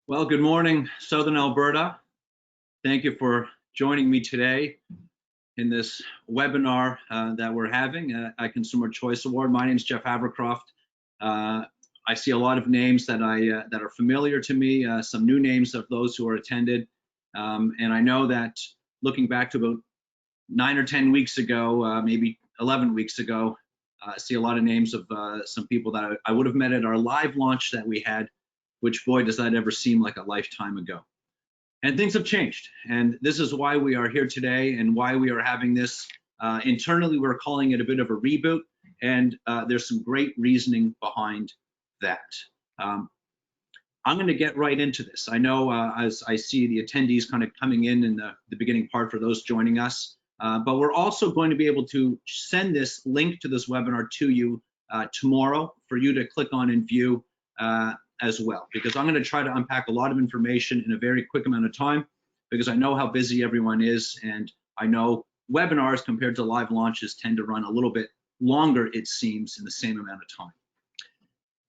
Well, good morning, Southern Alberta. Thank you for joining me today in this webinar that we're having at Consumer Choice Award. My name is Jeff Havercroft. I see a lot of names that are familiar to me, some new names of those who are attended. And I know that looking back to about 9 or 10 weeks ago, maybe 11 weeks ago, I see a lot of names of some people that I would have met at our live launch that we had, which boy, does that ever seem like a lifetime ago. And things have changed. And this is why we are here today and why we are having this. Internally, we're calling it a bit of a reboot. And there's some great reasoning behind that. I'm going to get right into this. I know as I see the attendees kind of coming in the beginning part for those joining us, but we're also going to be able to send this link to this webinar to you tomorrow for you to click on and view as well, because I'm going to try to unpack a lot of information in a very quick amount of time, because I know how busy everyone is, and I know webinars compared to live launches tend to run a little bit longer, it seems, in the same amount of time.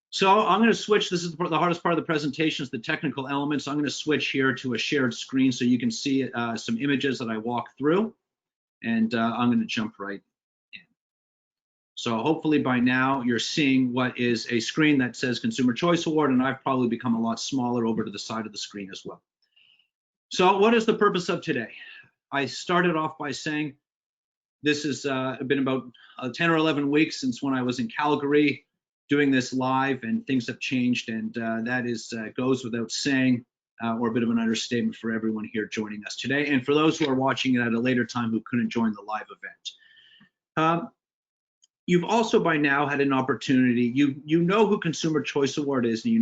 So I'm going to switch. This is the hardest part of the presentation, is the technical elements. I'm going to switch here to a shared screen so you can see some images that I walk through, and I'm going to jump right in. So hopefully by now you're seeing what is a screen that says Consumer Choice Award, and I've probably become a lot smaller over to the side of the screen as well. So what is the purpose of today? I started off by saying this has been about 10 or 11 weeks since when I was in Calgary doing this live, and things have changed, and that is goes without saying, or a bit of an understatement for everyone here joining us today, and for those who are watching it at a later time who couldn't join the live event. You've also by now had an opportunity. You know who Consumer Choice Award is, and you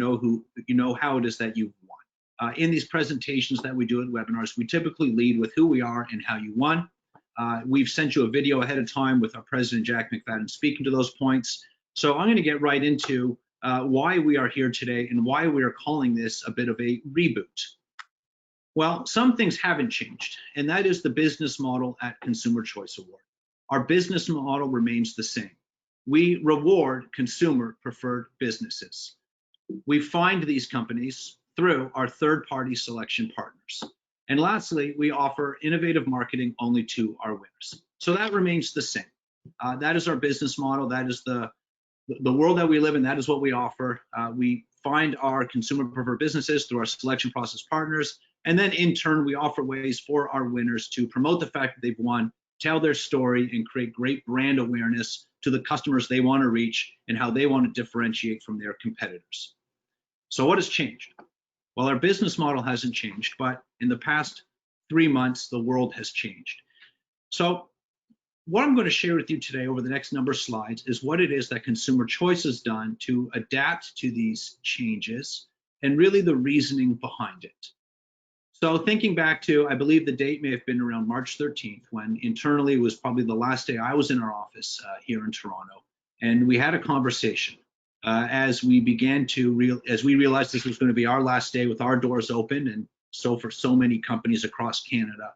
know how it is that you've won. In these presentations that we do at webinars, we typically lead with who we are and how you won. We've sent you a video ahead of time with our president, Jack McFadden, speaking to those points. So I'm going to get right into why we are here today and why we are calling this a bit of a reboot. Well, some things haven't changed, and that is the business model at Consumer Choice Award. Our business model remains the same. We reward consumer preferred businesses. We find these companies through our third-party selection partners. And lastly, we offer innovative marketing only to our winners. So that remains the same. That is our business model. That is the world that we live in. That is what we offer. We find our consumer preferred businesses through our selection process partners. And then in turn, we offer ways for our winners to promote the fact that they've won, tell their story, and create great brand awareness to the customers they want to reach and how they want to differentiate from their competitors. So what has changed? Well, our business model hasn't changed, but in the past 3 months, the world has changed. So what I'm going to share with you today over the next number of slides is what it is that Consumer Choice has done to adapt to these changes and really the reasoning behind it. So thinking back to, I believe the date may have been around March 13th, when internally it was probably the last day I was in our office here in Toronto, and we had a conversation as we realized this was going to be our last day with our doors open, and so for so many companies across Canada,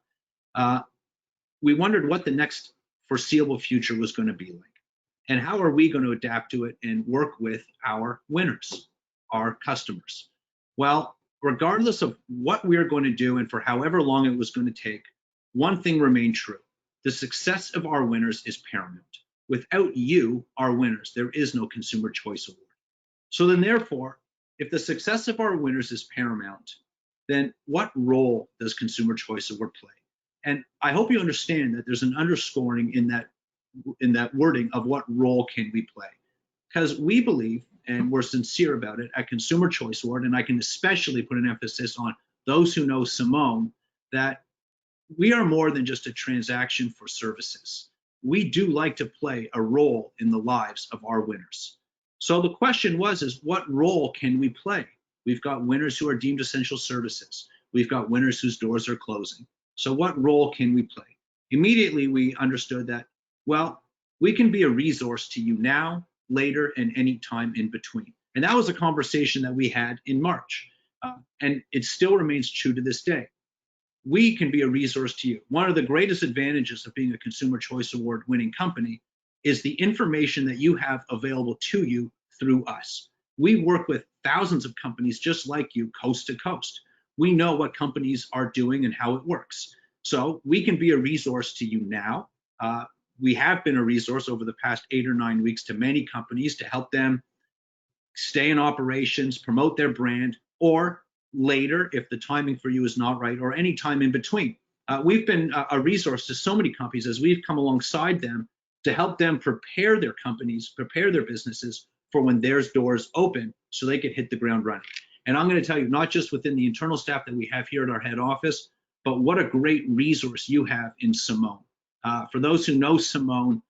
we wondered what the next foreseeable future was going to be like, and how are we going to adapt to it and work with our winners, our customers. Well, regardless of what we're going to do and for however long it was going to take, one thing remained true. The success of our winners is paramount. Without you, our winners, there is no Consumer Choice Award. So then therefore, if the success of our winners is paramount, then what role does Consumer Choice Award play? And I hope you understand that there's an underscoring in that wording of what role can we play. Because we believe, and we're sincere about it at Consumer Choice Award, and I can especially put an emphasis on those who know Simone, that we are more than just a transaction for services. We do like to play a role in the lives of our winners. So the question is what role can we play? We've got winners who are deemed essential services. We've got winners whose doors are closing. So what role can we play? Immediately we understood that, well, we can be a resource to you now, later, and any time in between. And that was a conversation that we had in March. And it still remains true to this day. We can be a resource to you. One of the greatest advantages of being a Consumer Choice Award winning company is the information that you have available to you through us. We work with thousands of companies just like you, coast to coast. We know what companies are doing and how it works. So we can be a resource to you now. We have been a resource over the past 8 or 9 weeks to many companies to help them stay in operations, promote their brand, or later, if the timing for you is not right, or any time in between. We've been a resource to so many companies as we've come alongside them to help them prepare their companies, prepare their businesses for when their doors open so they could hit the ground running. And I'm going to tell you, not just within the internal staff that we have here at our head office, but what a great resource you have in Simone. For those who know Simone,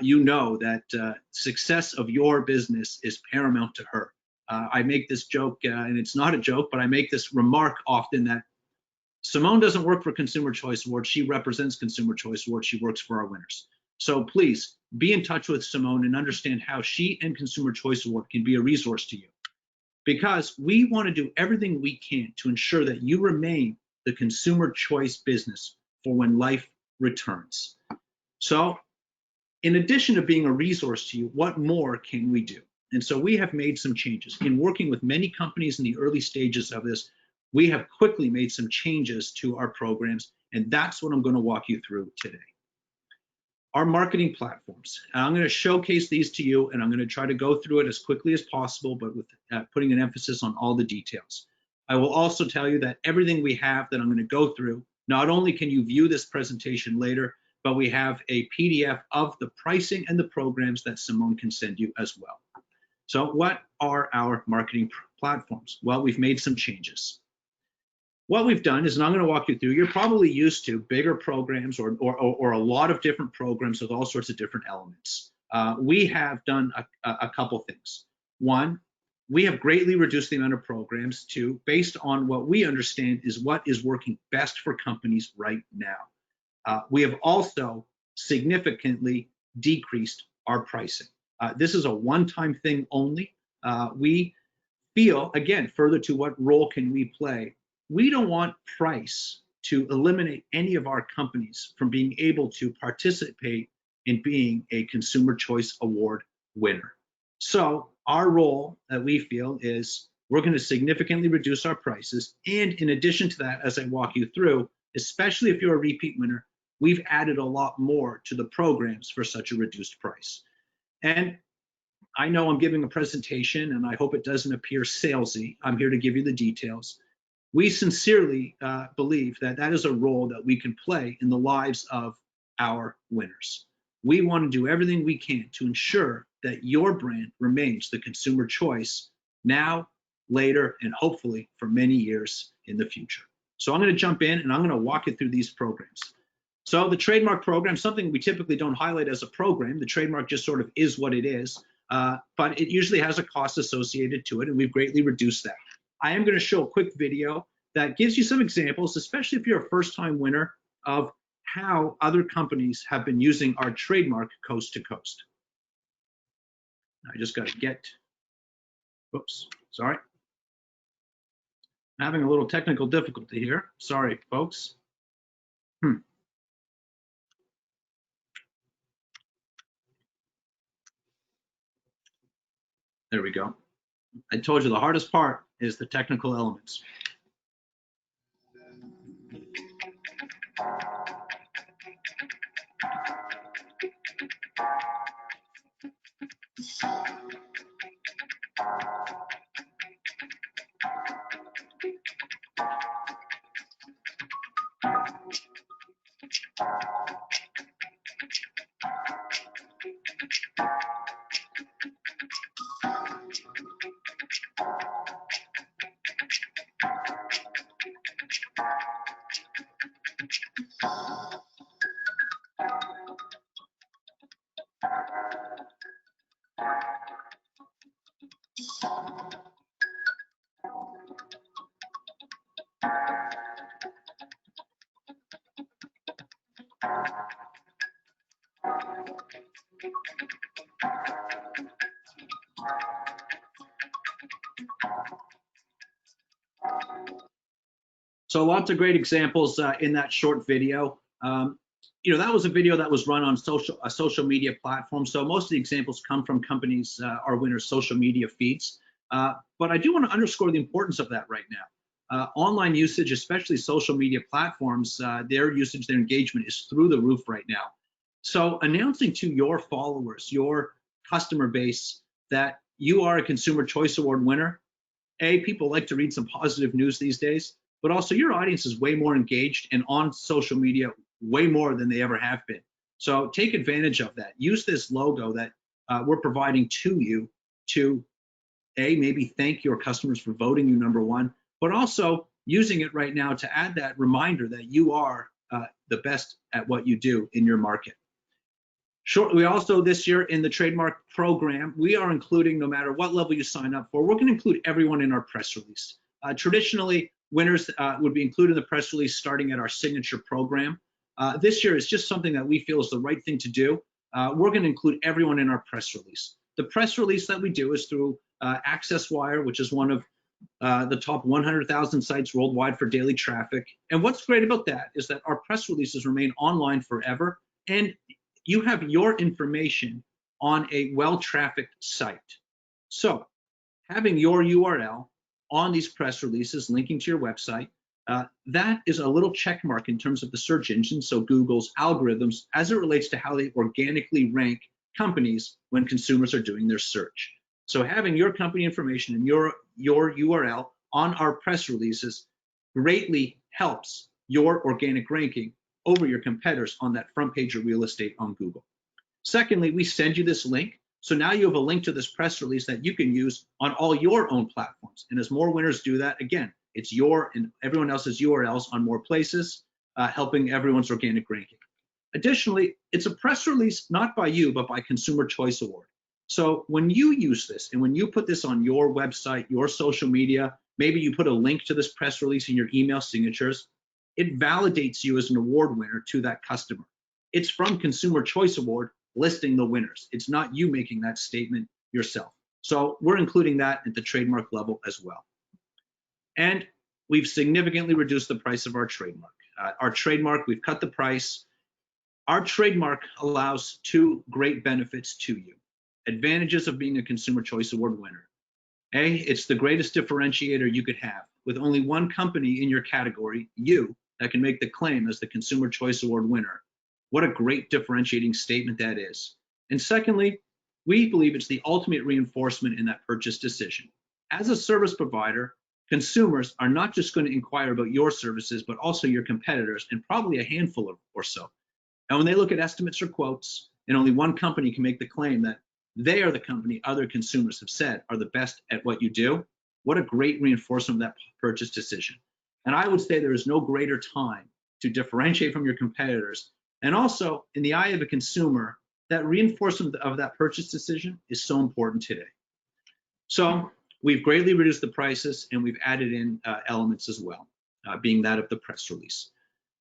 you know that success of your business is paramount to her. I make this joke, and it's not a joke, but I make this remark often that Simone doesn't work for Consumer Choice Awards. She represents Consumer Choice Awards. She works for our winners. So please be in touch with Simone and understand how she and Consumer Choice Award can be a resource to you. Because we want to do everything we can to ensure that you remain the consumer choice business for when life returns. So in addition to being a resource to you, what more can we do? And so we have made some changes. In working with many companies in the early stages of this, we have quickly made some changes to our programs, and that's what I'm going to walk you through today. Our marketing platforms. And I'm going to showcase these to you, and I'm going to try to go through it as quickly as possible, but with putting an emphasis on all the details. I will also tell you that everything we have that I'm going to go through, not only can you view this presentation later, but we have a PDF of the pricing and the programs that Simone can send you as well. So what are our marketing platforms? Well, we've made some changes. What we've done is, and I'm going to walk you through, you're probably used to bigger programs or a lot of different programs with all sorts of different elements. We have done a couple things. One, we have greatly reduced the amount of programs to, based on what we understand is what is working best for companies right now. We have also significantly decreased our pricing. This is a one-time thing only. We feel, again, further to what role can we play, we don't want price to eliminate any of our companies from being able to participate in being a Consumer Choice Award winner. So our role that we feel is we're going to significantly reduce our prices. And in addition to that, as I walk you through, especially if you're a repeat winner, we've added a lot more to the programs for such a reduced price. And I know I'm giving a presentation and I hope it doesn't appear salesy. I'm here to give you the details. We sincerely believe that that is a role that we can play in the lives of our winners. We want to do everything we can to ensure that your brand remains the consumer choice now, later, and hopefully for many years in the future. So I'm going to jump in and I'm going to walk you through these programs. So the Trademark Program, something we typically don't highlight as a program. The trademark just sort of is what it is, but it usually has a cost associated to it, and we've greatly reduced that. I am going to show a quick video that gives you some examples, especially if you're a first-time winner, of how other companies have been using our trademark coast to coast. I just got to get, oops, sorry. I'm having a little technical difficulty here. Sorry, folks. There we go. I told you the hardest part is the technical elements. So lots of great examples in that short video. You know, that was a video that was run on a social media platform. So most of the examples come from companies, our winners' social media feeds. But I do want to underscore the importance of that right now. Online usage, especially social media platforms, their usage, their engagement is through the roof right now. So announcing to your followers, your customer base, that you are a Consumer Choice Award winner. People like to read some positive news these days, but also your audience is way more engaged and on social media way more than they ever have been. So take advantage of that. Use this logo that we're providing to you to maybe thank your customers for voting you #1, but also using it right now to add that reminder that you are the best at what you do in your market. We also, this year in the Trademark Program, we are including, no matter what level you sign up for, we're going to include everyone in our press release. Traditionally, winners would be included in the press release starting at our signature program. This year is just something that we feel is the right thing to do. We're going to include everyone in our press release. The press release that we do is through AccessWire, which is one of the top 100,000 sites worldwide for daily traffic. And what's great about that is that our press releases remain online forever, and you have your information on a well-trafficked site. So having your URL on these press releases linking to your website, that is a little check mark in terms of the search engine, so Google's algorithms, as it relates to how they organically rank companies when consumers are doing their search. So having your company information and your URL on our press releases greatly helps your organic ranking over your competitors on that front page of real estate on Google. Secondly, we send you this link. So now you have a link to this press release that you can use on all your own platforms. And as more winners do that, again, it's your and everyone else's URLs on more places, helping everyone's organic ranking. Additionally, it's a press release not by you, but by Consumer Choice Award. So when you use this and when you put this on your website, your social media, maybe you put a link to this press release in your email signatures, it validates you as an award winner to that customer. It's from Consumer Choice Award listing the winners. It's not you making that statement yourself. So we're including that at the trademark level as well. And we've significantly reduced the price of our trademark. Our trademark, we've cut the price. Our trademark allows 2 great benefits to you. Advantages of being a Consumer Choice Award winner. It's the greatest differentiator you could have. With only one company in your category, you, that can make the claim as the Consumer Choice Award winner. What a great differentiating statement that is. And secondly, we believe it's the ultimate reinforcement in that purchase decision. As a service provider, consumers are not just going to inquire about your services, but also your competitors, and probably a handful or so. And when they look at estimates or quotes, and only one company can make the claim that they are the company other consumers have said are the best at what you do, what a great reinforcement of that purchase decision. And I would say there is no greater time to differentiate from your competitors. And also, in the eye of a consumer, that reinforcement of that purchase decision is so important today. So we've greatly reduced the prices, and we've added in elements as well, being that of the press release.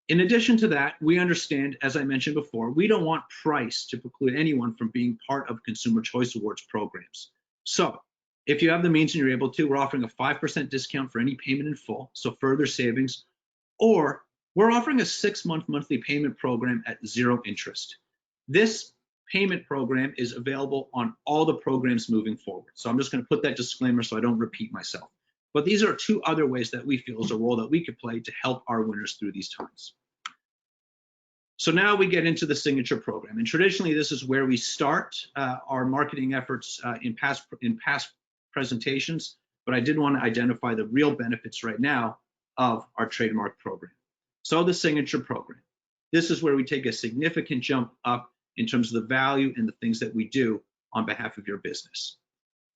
In addition to that, we understand, as I mentioned before, we don't want price to preclude anyone from being part of Consumer Choice Awards programs. So if you have the means and you're able to, we're offering a 5% discount for any payment in full, so further savings, or we're offering a 6-month monthly payment program at 0 interest. This payment program is available on all the programs moving forward. So I'm just going to put that disclaimer so I don't repeat myself. But these are 2 other ways that we feel is a role that we could play to help our winners through these times. So now we get into the signature program. And traditionally, this is where we start our marketing efforts in past presentations. But I did want to identify the real benefits right now of our trademark program. So the signature program. This is where we take a significant jump up in terms of the value and the things that we do on behalf of your business.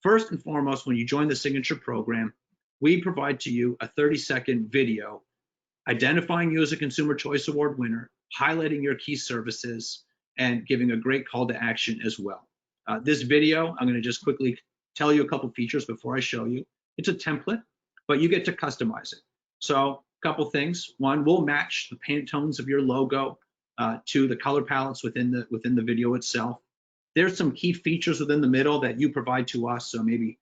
First and foremost, when you join the signature program, we provide to you a 30-second video identifying you as a Consumer Choice Award winner, highlighting your key services, and giving a great call to action as well. This video, I'm going to just quickly tell you a couple features before I show you. It's a template, but you get to customize it. So a couple things. One, we'll match the paint tones of your logo to the color palettes within the video itself. There's some key features within the middle that you provide to us. So maybe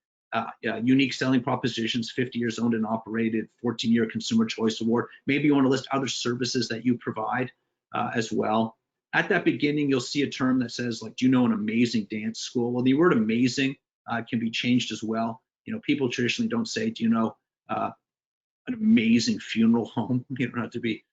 unique selling propositions, 50 years owned and operated, 14-year Consumer Choice Award. Maybe you want to list other services that you provide as well. At that beginning, you'll see a term that says, like, do you know an amazing dance school? Well, the word amazing can be changed as well. people traditionally don't say, do you know an amazing funeral home? You don't have to be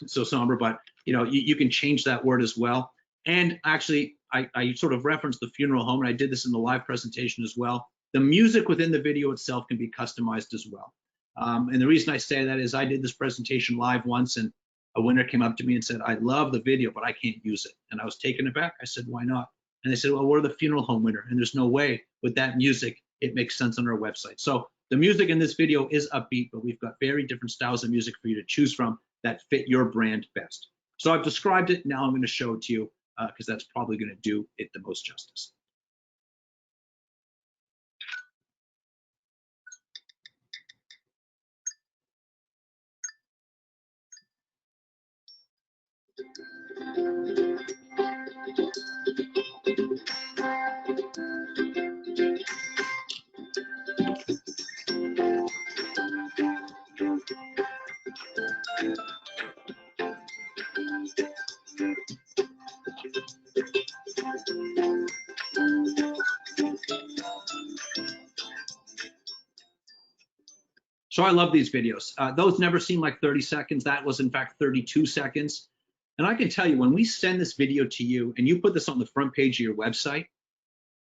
so somber, but you can change that word as well. And actually, I sort of referenced the funeral home, and I did this in the live presentation as well. The music within the video itself can be customized as well. And the reason I say that is I did this presentation live once, and a winner came up to me and said, I love the video, but I can't use it. And I was taken aback. I said, why not? And they said, well, we're the funeral home winner, and there's no way with that music it makes sense on our website. So the music in this video is upbeat, but we've got very different styles of music for you to choose from that fit your brand best. So I've described it. Now I'm going to show it to you because that's probably going to do it the most justice. So I love these videos. Those never seem like 30 seconds. That was in fact 32 seconds. And I can tell you, when we send this video to you and you put this on the front page of your website,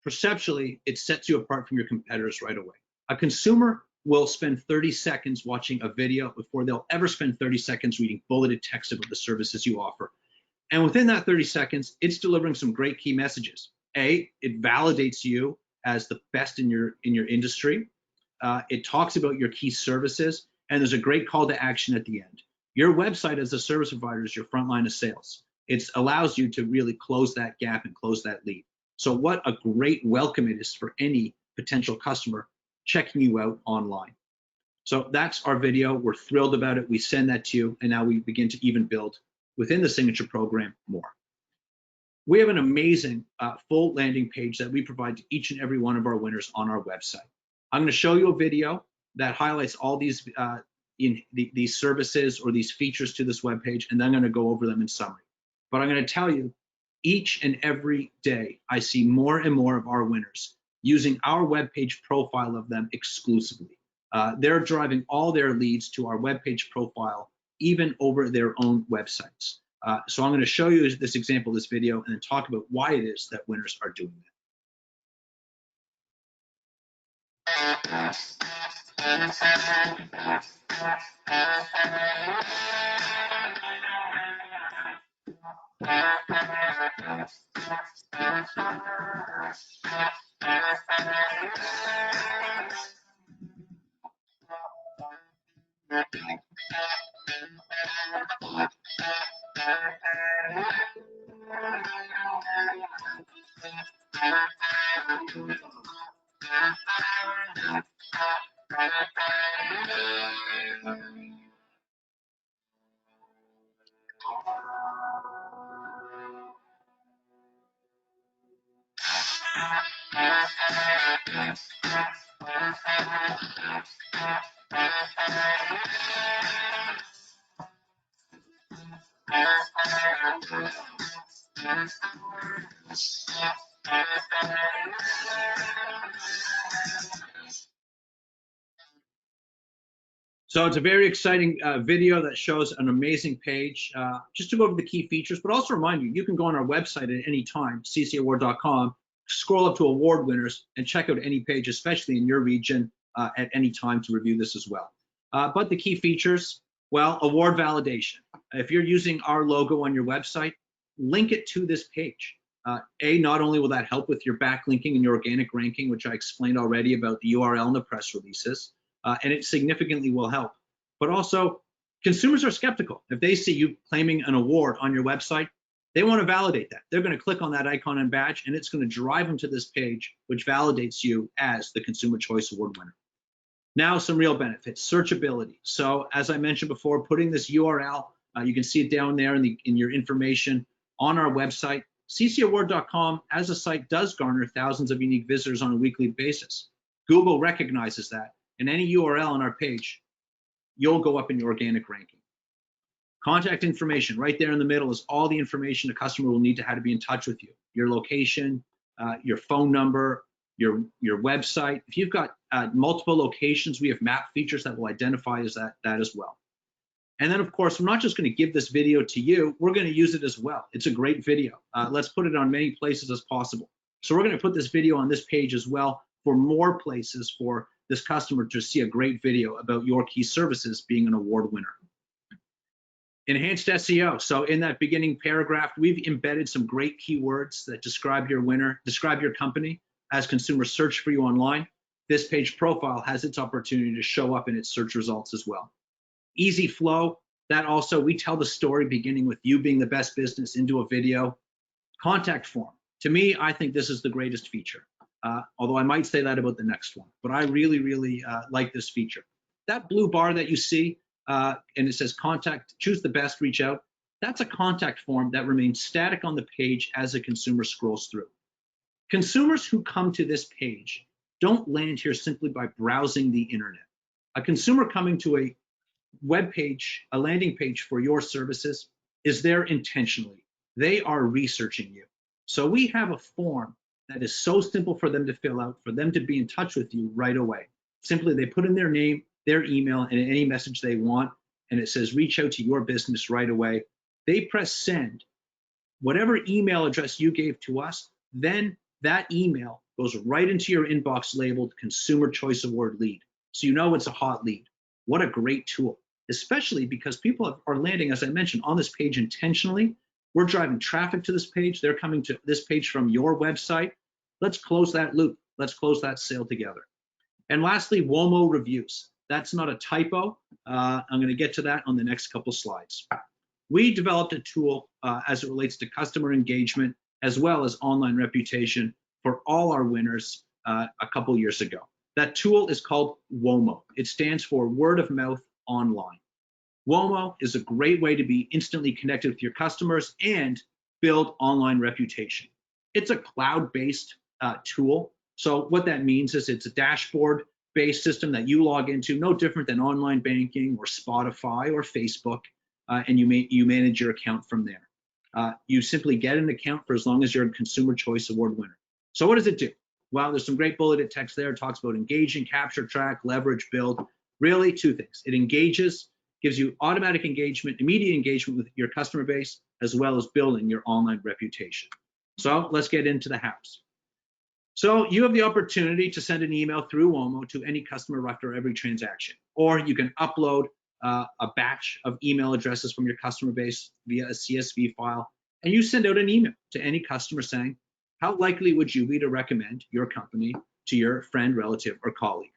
perceptually, it sets you apart from your competitors right away. A consumer will spend 30 seconds watching a video before they'll ever spend 30 seconds reading bulleted text about the services you offer. And within that 30 seconds, it's delivering some great key messages. A, it validates you as the best in your industry. It talks about your key services, and there's a great call to action at the end. Your website as a service provider is your front line of sales. It allows you to really close that gap and close that lead. So what a great welcome it is for any potential customer checking you out online. So that's our video. We're thrilled about it. We send that to you, and now we begin to even build within the signature program more. We have an amazing full landing page that we provide to each and every one of our winners on our website. I'm going to show you a video that highlights all these these services or these features to this web page, and then I'm going to go over them in summary. But I'm going to tell you, each and every day, I see more and more of our winners using our web page profile of them exclusively. They're driving all their leads to our web page profile, even over their own websites. So I'm going to show you this example, this video, and then talk about why it is that winners are doing that. So it's a very exciting video that shows an amazing page, just to go over the key features, but also remind you, you can go on our website at any time, ccaward.com, scroll up to award winners and check out any page, especially in your region, at any time to review this as well. But the key features, well, award validation. If you're using our logo on your website, link it to this page. Not only will that help with your backlinking and your organic ranking, which I explained already about the URL and the press releases, and it significantly will help. But also, consumers are skeptical. If they see you claiming an award on your website, they want to validate that. They're going to click on that icon and badge, and it's going to drive them to this page, which validates you as the Consumer Choice Award winner. Now, some real benefits. Searchability. So, as I mentioned before, putting this URL, you can see it down there in your information on our website. ccaward.com as a site does garner thousands of unique visitors on a weekly basis. Google recognizes that. And any URL on our page, you'll go up in your organic ranking. Contact information, right there in the middle is all the information a customer will need to how to be in touch with you. Your location, your phone number, your website. If you've got multiple locations, we have map features that will identify as that as well. And then, of course, we're not just going to give this video to you, we're going to use it as well. It's a great video. Let's put it on many places as possible. So we're going to put this video on this page as well for more places for this customer to see a great video about your key services being an award winner. Enhanced SEO. So in that beginning paragraph, we've embedded some great keywords that describe your winner, describe your company. As consumers search for you online, this page profile has its opportunity to show up in its search results as well. Easy flow, that also, we tell the story beginning with you being the best business into a video. Contact form. To me, I think this is the greatest feature, although I might say that about the next one, but I really, really like this feature. That blue bar that you see, and it says contact, choose the best, reach out, that's a contact form that remains static on the page as a consumer scrolls through. Consumers who come to this page don't land here simply by browsing the internet. A consumer coming to a web page, a landing page for your services, is there intentionally. They are researching you. So we have a form that is so simple for them to fill out, for them to be in touch with you right away. Simply, they put in their name, their email, and any message they want, and it says reach out to your business right away. They press send. Whatever email address you gave to us, then that email goes right into your inbox labeled Consumer Choice Award lead. So you know it's a hot lead. What a great tool, especially because people are landing, as I mentioned, on this page intentionally. We're driving traffic to this page. They're coming to this page from your website. Let's close that loop. Let's close that sale together. And lastly, WOMO reviews. That's not a typo. I'm going to get to that on the next couple slides. We developed a tool as it relates to customer engagement as well as online reputation for all our winners a couple years ago. That tool is called WOMO. It stands for Word of Mouth Online. WOMO is a great way to be instantly connected with your customers and build online reputation. It's a cloud-based tool. So what that means is it's a dashboard-based system that you log into, no different than online banking or Spotify or Facebook, and you manage your account from there. You simply get an account for as long as you're a Consumer Choice Award winner. So what does it do? Well, there's some great bulleted text there. It talks about engaging, capture, track, leverage, build. Really, two things. It engages, gives you automatic engagement, immediate engagement with your customer base, as well as building your online reputation. So let's get into the hows. So you have the opportunity to send an email through WOMO to any customer after every transaction, or you can upload a batch of email addresses from your customer base via a CSV file, and you send out an email to any customer saying, how likely would you be to recommend your company to your friend, relative, or colleague?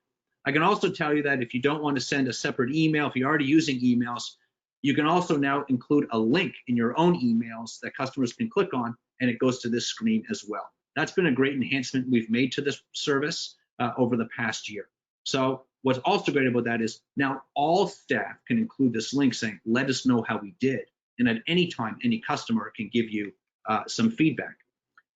I can also tell you that if you don't want to send a separate email, if you're already using emails, you can also now include a link in your own emails that customers can click on, and it goes to this screen as well. That's been a great enhancement we've made to this service over the past year. So what's also great about that is now all staff can include this link saying, let us know how we did. And at any time, any customer can give you some feedback.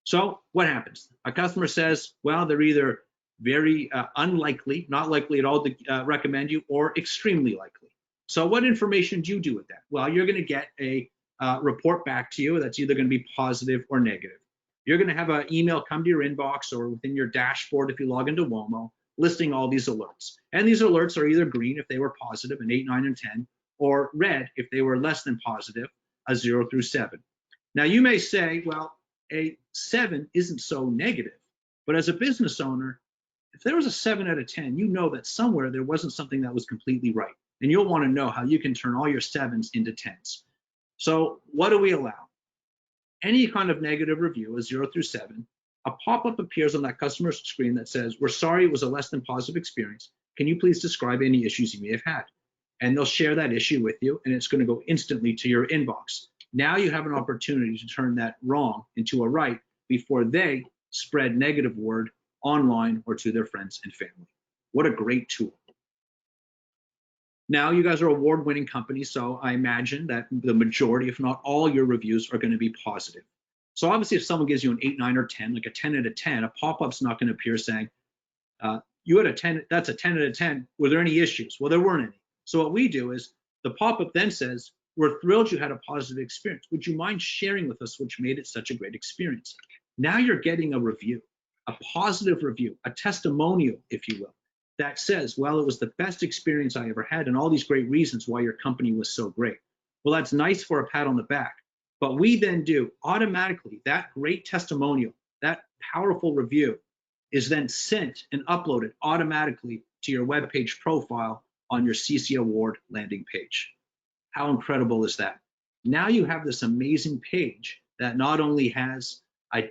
So what happens? A customer says, well, they're either very unlikely, not likely at all to recommend you, or extremely likely. So what information do you do with that? Well, you're going to get a report back to you that's either going to be positive or negative. You're going to have an email come to your inbox or within your dashboard if you log into WOMO, listing all these alerts. And these alerts are either green if they were positive, an 8, 9, and 10, or red if they were less than positive, a 0 through 7. Now you may say, well, a 7 isn't so negative, but as a business owner, if there was a 7 out of 10, you know that somewhere there wasn't something that was completely right. And you'll want to know how you can turn all your 7s into 10s. So what do we allow? Any kind of negative review, a 0 through 7, a pop-up appears on that customer's screen that says, we're sorry it was a less than positive experience. Can you please describe any issues you may have had? And they'll share that issue with you, and it's going to go instantly to your inbox. Now you have an opportunity to turn that wrong into a right before they spread negative word online or to their friends and family. What a great tool. Now you guys are award-winning companies, so I imagine that the majority, if not all, your reviews are going to be positive. So obviously if someone gives you an 8, 9, or 10, like a 10 out of 10, a pop-up's not going to appear saying, you had a 10, that's a 10 out of 10, were there any issues? Well, there weren't any. So what we do is the pop-up then says, we're thrilled you had a positive experience. Would you mind sharing with us which made it such a great experience? Now you're getting a review. a positive review, a testimonial, if you will, that says, well, it was the best experience I ever had and all these great reasons why your company was so great. Well, that's nice for a pat on the back, but we then do automatically that great testimonial, that powerful review is then sent and uploaded automatically to your webpage profile on your CC Award landing page. How incredible is that? Now you have this amazing page that not only has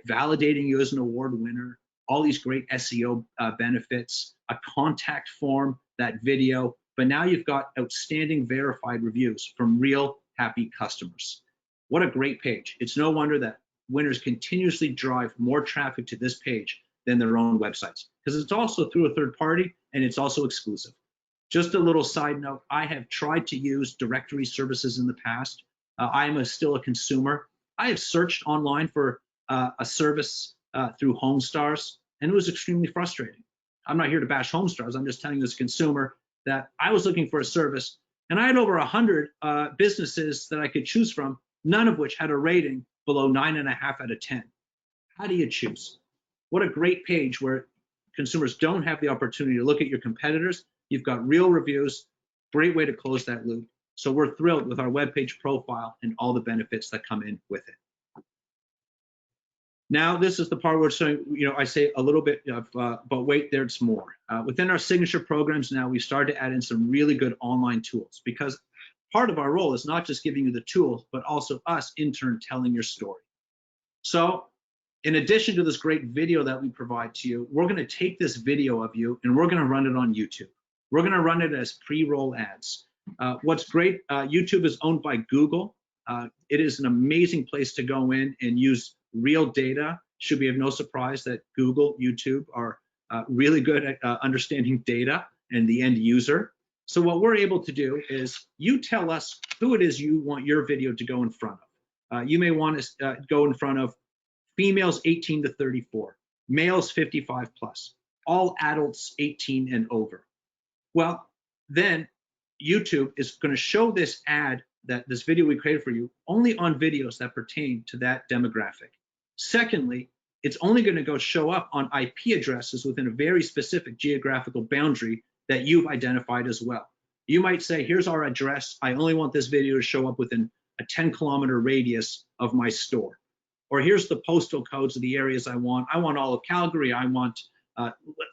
validating you as an award winner, all these great SEO benefits, a contact form, that video, but now you've got outstanding verified reviews from real happy customers. What a great page. It's no wonder that winners continuously drive more traffic to this page than their own websites, because it's also through a third party and it's also exclusive. Just a little side note, I have tried to use directory services in the past. I am still a consumer. I have searched online for a service through HomeStars, and it was extremely frustrating. I'm not here to bash HomeStars. I'm just telling you as a consumer that I was looking for a service, and I had over 100 businesses that I could choose from, none of which had a rating below 9.5 out of 10. How do you choose? What a great page where consumers don't have the opportunity to look at your competitors. You've got real reviews, great way to close that loop. So we're thrilled with our webpage profile and all the benefits that come in with it. Now, this is the part where I say a little bit of, but wait, there's more. Within our signature programs now, we started to add in some really good online tools, because part of our role is not just giving you the tools, but also us in turn telling your story. So in addition to this great video that we provide to you, we're going to take this video of you and we're going to run it on YouTube. We're going to run it as pre-roll ads. What's great, YouTube is owned by Google. It is an amazing place to go in and use real data. Should be of no surprise that Google, YouTube are really good at understanding data and the end user. So what we're able to do is you tell us who it is you want your video to go in front of. You may want to go in front of females 18 to 34, males 55 plus, all adults 18 and over. Well, then YouTube is going to show this ad, that this video we created for you, only on videos that pertain to that demographic. Secondly, it's only going to go show up on IP addresses within a very specific geographical boundary that you've identified as well. You might say, here's our address. I only want this video to show up within a 10-kilometer radius of my store. Or here's the postal codes of the areas I want. I want all of Calgary. I want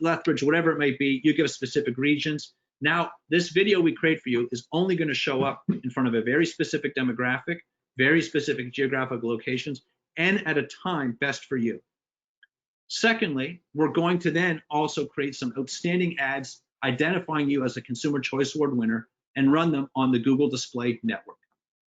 Lethbridge, whatever it may be. You give specific regions. Now, this video we create for you is only going to show up in front of a very specific demographic, very specific geographical locations, and at a time best for you. Secondly, we're going to then also create some outstanding ads identifying you as a Consumer Choice Award winner and run them on the Google Display Network.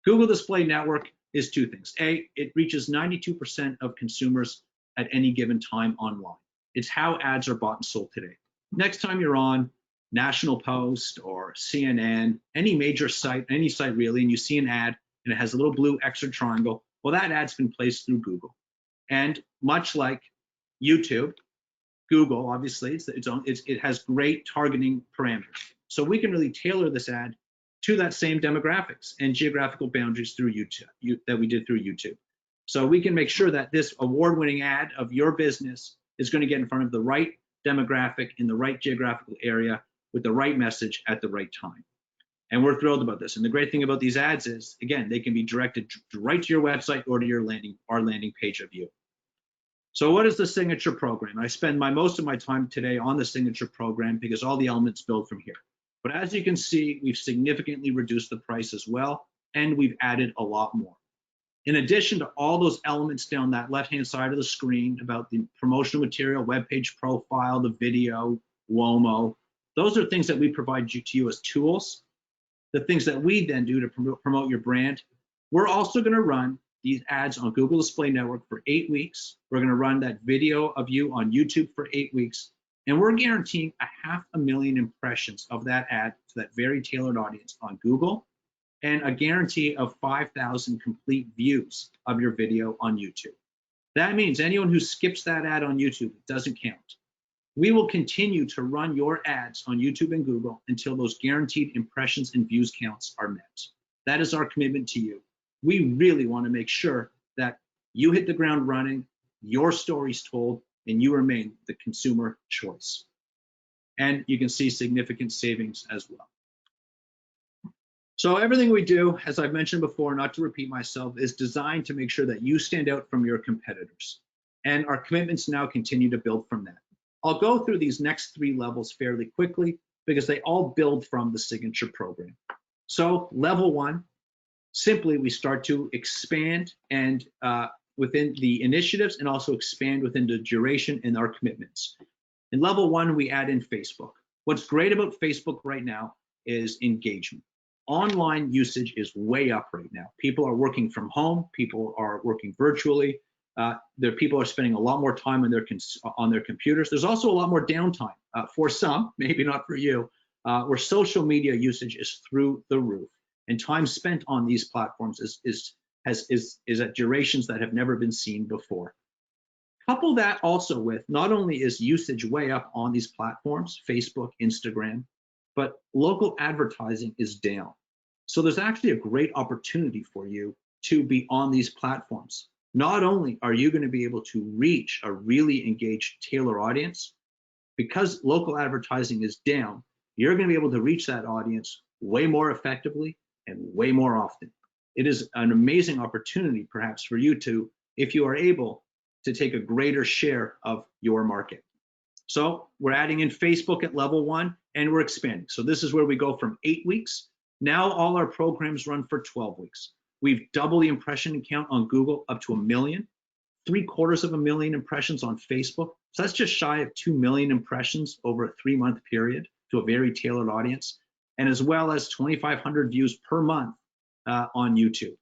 Google Display Network is two things. A, it reaches 92% of consumers at any given time online. It's how ads are bought and sold today. Next time you're on National Post or CNN, any major site, any site really, and you see an ad and it has a little blue extra triangle, well, that ad's been placed through Google. And much like YouTube, Google, obviously, it has great targeting parameters. So we can really tailor this ad to that same demographics and geographical boundaries through YouTube, that we did through YouTube. So we can make sure that this award-winning ad of your business is going to get in front of the right demographic in the right geographical area with the right message at the right time. And we're thrilled about this. And the great thing about these ads is, again, they can be directed right to your website or to your our landing page of you. So what is the signature program? I spend most of my time today on the signature program because all the elements build from here. But as you can see, we've significantly reduced the price as well, and we've added a lot more. In addition to all those elements down that left-hand side of the screen about the promotional material, webpage profile, the video, WOMO, those are things that we provide to you as tools, the things that we then do to promote your brand. We're also going to run these ads on Google Display Network for 8 weeks. We're going to run that video of you on YouTube for 8 weeks. And we're guaranteeing 500,000 impressions of that ad to that very tailored audience on Google, and a guarantee of 5,000 complete views of your video on YouTube. That means anyone who skips that ad on YouTube, it doesn't count. We will continue to run your ads on YouTube and Google until those guaranteed impressions and views counts are met. That is our commitment to you. We really want to make sure that you hit the ground running, your story's told, and you remain the consumer choice. And you can see significant savings as well. So everything we do, as I've mentioned before, not to repeat myself, is designed to make sure that you stand out from your competitors. And our commitments now continue to build from that. I'll go through these next 3 levels fairly quickly because they all build from the signature program. So level 1, simply we start to expand and within the initiatives and also expand within the duration in our commitments. In level 1, we add in Facebook. What's great about Facebook right now is engagement. Online usage is way up right now. People are working from home. People are working virtually. People are spending a lot more time on their computers. There's also a lot more downtime for some, maybe not for you, where social media usage is through the roof, and time spent on these platforms is at durations that have never been seen before. Couple that also with not only is usage way up on these platforms, Facebook, Instagram, but local advertising is down. So there's actually a great opportunity for you to be on these platforms. Not only are you going to be able to reach a really engaged tailor audience, because local advertising is down, you're going to be able to reach that audience way more effectively and way more often. It is an amazing opportunity perhaps for you to, if you are able, to take a greater share of your market. So we're adding in Facebook at level 1 and we're expanding. So this is where we go from 8 weeks. Now all our programs run for 12 weeks. We've doubled the impression count on Google up to 1 million, 750,000 impressions on Facebook. So that's just shy of 2 million impressions over a 3-month period to a very tailored audience, and as well as 2,500 views per month on YouTube.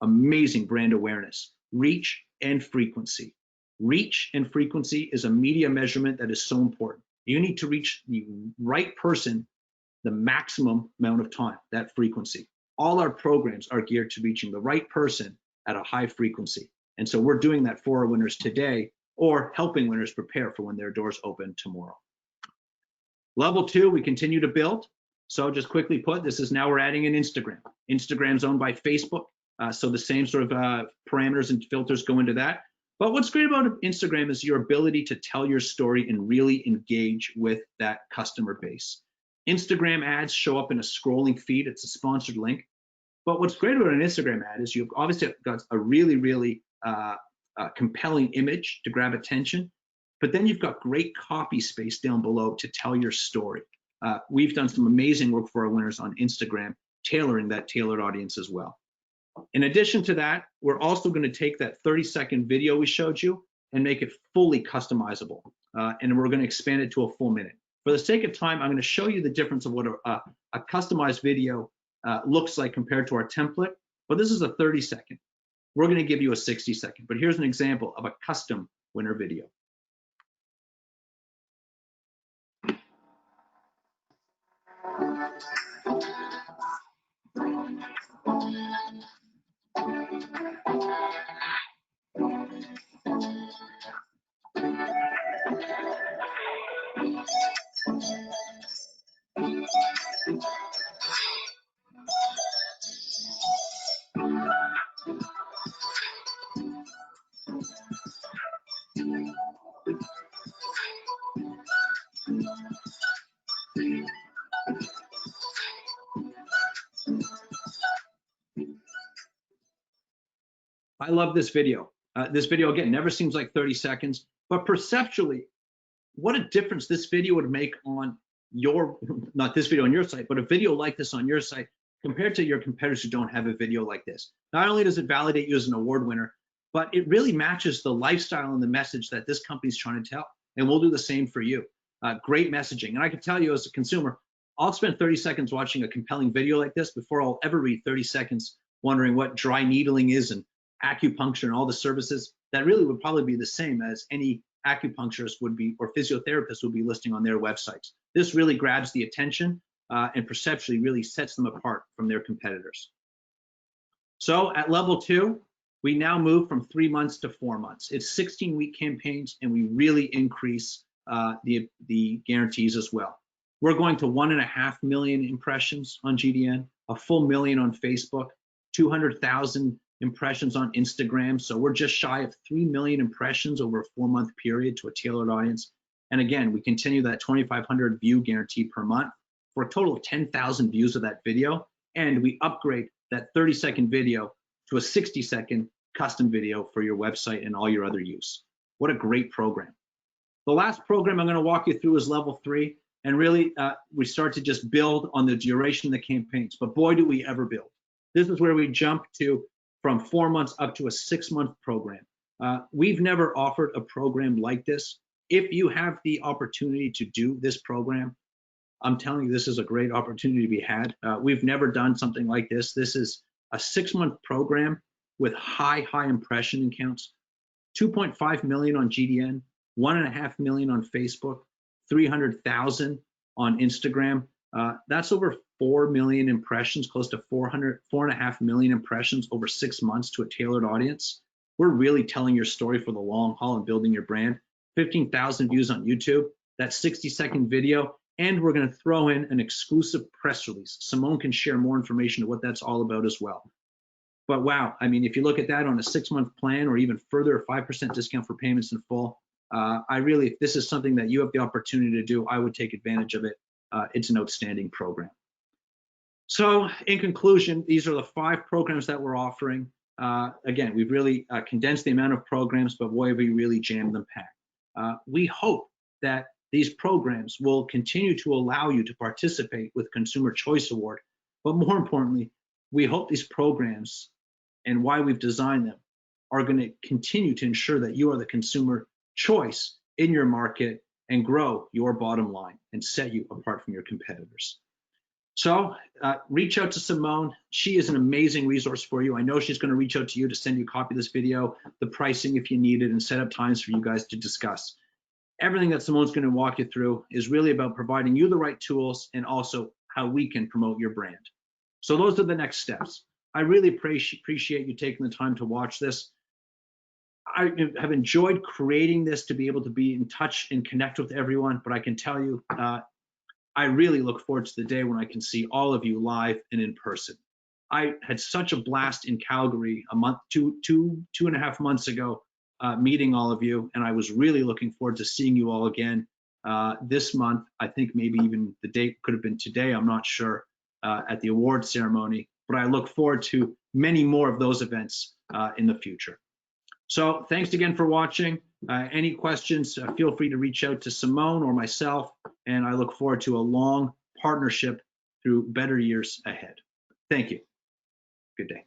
Amazing brand awareness, reach and frequency. Reach and frequency is a media measurement that is so important. You need to reach the right person the maximum amount of time, that frequency. All our programs are geared to reaching the right person at a high frequency. And so we're doing that for our winners today, or helping winners prepare for when their doors open tomorrow. Level 2, we continue to build. So just quickly put, this is now we're adding in Instagram. Instagram's owned by Facebook. So the same sort of parameters and filters go into that. But what's great about Instagram is your ability to tell your story and really engage with that customer base. Instagram ads show up in a scrolling feed. It's a sponsored link. But what's great about an Instagram ad is you've obviously got a really compelling image to grab attention, but then you've got great copy space down below to tell your story. We've done some amazing work for our winners on Instagram, tailoring that tailored audience as well. In addition to that, we're also going to take that 30-second video we showed you and make it fully customizable. And we're going to expand it to a full minute. For the sake of time, I'm going to show you the difference of what a customized video looks like compared to our template. But this is a 30-second. We're going to give you a 60-second. But here's an example of a custom winner video. I love this video. This video, again, never seems like 30 seconds, but perceptually, what a difference this video would make on your, not this video on your site, but a video like this on your site compared to your competitors who don't have a video like this. Not only does it validate you as an award winner, but it really matches the lifestyle and the message that this company's trying to tell. And we'll do the same for you. Great messaging. And I can tell you as a consumer, I'll spend 30 seconds watching a compelling video like this before I'll ever read 30 seconds wondering what dry needling is and acupuncture and all the services. That really would probably be the same as any acupuncturist would be, or physiotherapist would be listing on their websites. This really grabs the attention and perceptually really sets them apart from their competitors. So at level 2, we now move from 3 months to 4 months. It's 16-week campaigns, and we really increase the guarantees as well. We're going to 1.5 million impressions on GDN, a full million on Facebook, 200,000 impressions on Instagram. So we're just shy of 3 million impressions over a 4-month period to a tailored audience. And again, we continue that 2,500 view guarantee per month for a total of 10,000 views of that video. And we upgrade that 30-second video to a 60-second custom video for your website and all your other use. What a great program. The last program I'm going to walk you through is level 3. And really, we start to just build on the duration of the campaigns. But boy, do we ever build. This is where we jump to from 4 months up to a 6-month program. We've never offered a program like this. If you have the opportunity to do this program, I'm telling you, this is a great opportunity to be had. We've never done something like this. This is a 6-month program with high impression counts, 2.5 million on GDN, 1.5 million on Facebook, 300,000 on Instagram. That's over 4 million impressions, close to 4.5 million impressions over 6 months to a tailored audience. We're really telling your story for the long haul and building your brand. 15,000 views on YouTube, that 60-second video, and we're going to throw in an exclusive press release. Simone can share more information of what that's all about as well. But wow, I mean, if you look at that on a 6-month plan or even further, a 5% discount for payments in full, if this is something that you have the opportunity to do, I would take advantage of it. It's an outstanding program. So in conclusion, these are the 5 programs that we're offering. Again, we've really condensed the amount of programs, but boy, we really jammed them packed. We hope that these programs will continue to allow you to participate with Consumer Choice Award, but more importantly, we hope these programs and why we've designed them are going to continue to ensure that you are the consumer choice in your market and grow your bottom line and set you apart from your competitors. So reach out to Simone. She is an amazing resource for you. I know she's going to reach out to you to send you a copy of this video, the pricing if you need it, and set up times for you guys to discuss. Everything that Simone's going to walk you through is really about providing you the right tools and also how we can promote your brand. So those are the next steps. I really appreciate you taking the time to watch this. I have enjoyed creating this to be able to be in touch and connect with everyone, but I can tell you, I really look forward to the day when I can see all of you live and in person. I had such a blast in Calgary two and a half months ago, meeting all of you, and I was really looking forward to seeing you all again this month. I think maybe even the date could have been today, I'm not sure, at the award ceremony, but I look forward to many more of those events in the future. So thanks again for watching. Any questions, feel free to reach out to Simone or myself, and I look forward to a long partnership through better years ahead. Thank you. Good day.